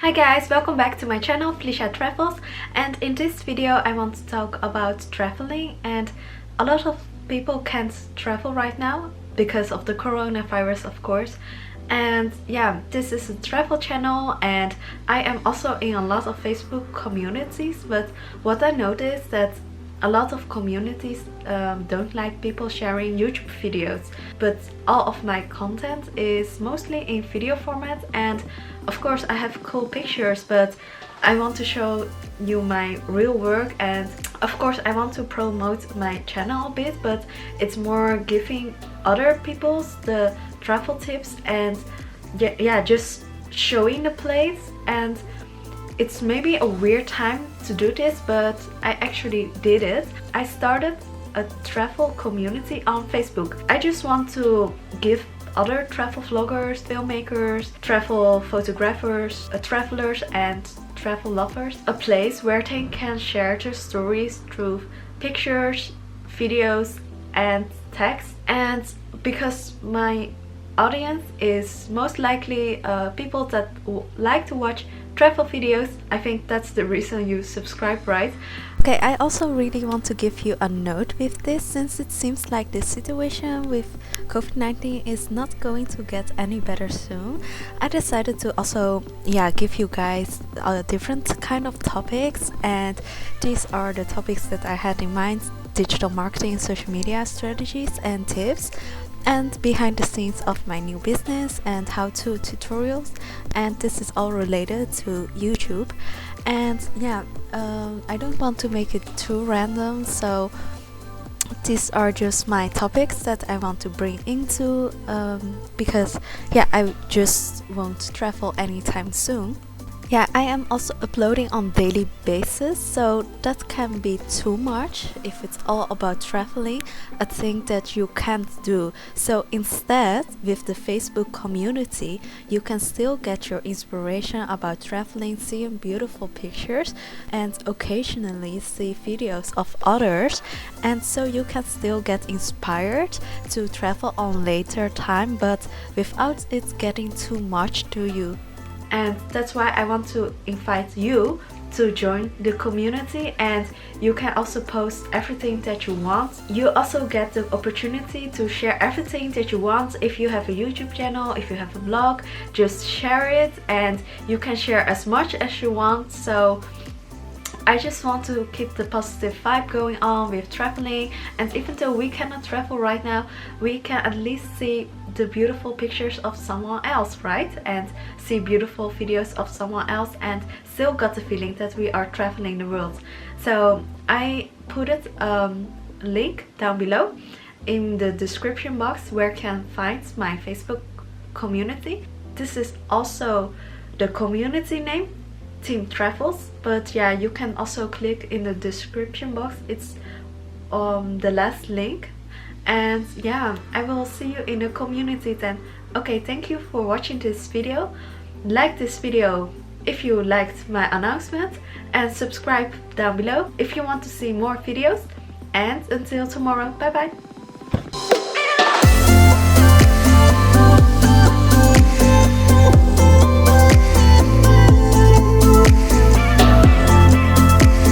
Hi guys, welcome back to my channel Felicia Travels, and in this video I want to talk about traveling. And a lot of people can't travel right now because of the coronavirus, of course. And yeah, this is a travel channel and I am also in a lot of Facebook communities, but what I noticed that a lot of communities don't like people sharing YouTube videos, but all of my content is mostly in video format. And of course I have cool pictures, but I want to show you my real work, and of course I want to promote my channel a bit, but it's more giving other people's the travel tips and yeah, just showing the place. And it's maybe a weird time to do this, but I actually did it. I started a travel community on Facebook. I just want to give other travel vloggers, filmmakers, travel photographers, travelers and travel lovers a place where they can share their stories through pictures, videos and text. And because my audience is most likely people that like to watch travel videos, I think that's the reason you subscribe, right? Okay, I also really want to give you a note with this, since it seems like the situation with COVID-19 is not going to get any better soon. I decided to also give you guys different kind of topics, and these are the topics that I had in mind: digital marketing, social media strategies and tips, and behind the scenes of my new business and how-to tutorials. And this is all related to YouTube. And I don't want to make it too random, so these are just my topics that I want to bring into because I just won't travel anytime soon. I am also uploading on daily basis, so that can be too much if it's all about traveling, a thing that you can't do. So instead, with the Facebook community, you can still get your inspiration about traveling, seeing beautiful pictures, and occasionally see videos of others. And so you can still get inspired to travel on later time, but without it getting too much to you. And that's why I want to invite you to join the community, and you can also post everything that you want. You also get the opportunity to share everything that you want. If you have a YouTube channel, if you have a blog, just share it, and you can share as much as you want. So I just want to keep the positive vibe going on with traveling, and even though we cannot travel right now, we can at least see the beautiful pictures of someone else, right? And see beautiful videos of someone else and still got the feeling that we are traveling the world. So I put it link down below in the description box where you can find my Facebook community. This is also the community name, Team Travels, but you can also click in the description box. It's the last link. And I will see you in the community then. Okay, thank you for watching this video. Like this video if you liked my announcement, and subscribe down below if you want to see more videos. And until tomorrow, bye bye.